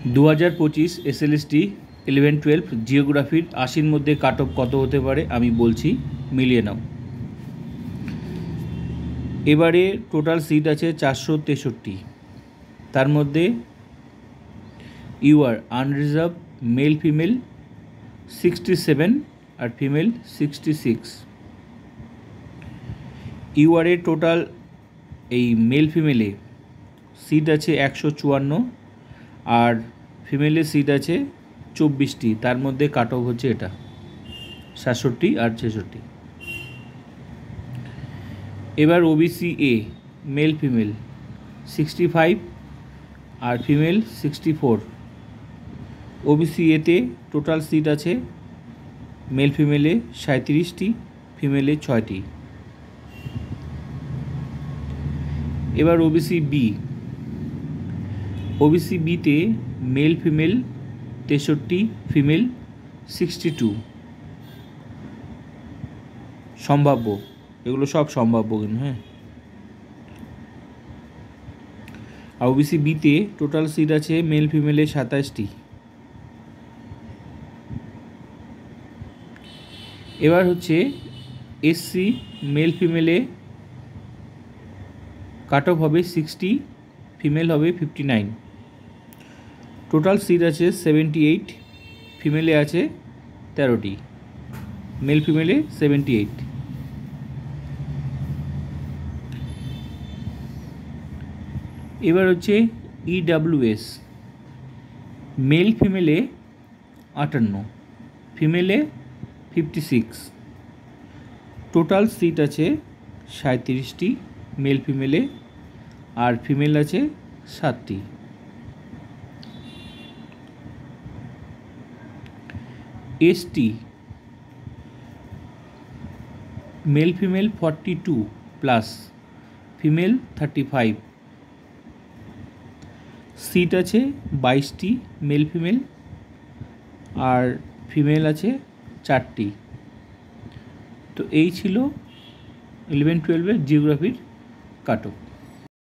2025 SLST 11-12 জিওগ্রাফির 80-র মধ্যে cut off কত হতে পারে আমি বলছি, মিলিয়ে নাও। এবারে টোটাল সিট আছে 463, তার মধ্যে ইউআর আনরিজার্ভ মেল ফিমেল 67 আর ফিমেল 66। ইউআরের টোটাল এই মেল ফিমেলে সিট আছে 154 আর ফিমেলের সিট আছে 24টি, তার মধ্যে কাট অফ হচ্ছে এটা 67 আর 66। এবার ওবিসি এ মেল ফিমেল 65 আর ফিমেল 64। ওবিসি এতে টোটাল সিট আছে মেল ফিমেলে 37টি, ফিমেলে 6টি। এবার ওবিসি বি, ওবিসি বিতে মেল ফিমেল 63, ফিমেল 62। সম্ভাব্য, এগুলো সব সম্ভাব্য কিন্তু, হ্যাঁ। আর ওবিসি বিতে টোটাল সিট আছে মেল ফিমেলে 27টি। এবার হচ্ছে এসসি মেল ফিমেলে কাট অফ হবে 60, ফিমেল হবে 59। টোটাল সিট আছে 78, ফিমেলে আছে 13টি, মেল ফিমেলে 78। এবার হচ্ছে ইডাব্লিউএস মেল ফিমেলে 58, ফিমেলে 56। টোটাল সিট আছে 37টি, মেল ফিমেলে, আর ফিমেল আছে 7টি। ST male female 42 plus, female 35। Seat আছে 22টি, মেল ফিমেল, আর ফিমেল আছে 4টি। তো এই ছিল 11-12 জিওগ্রাফির কাট অফ।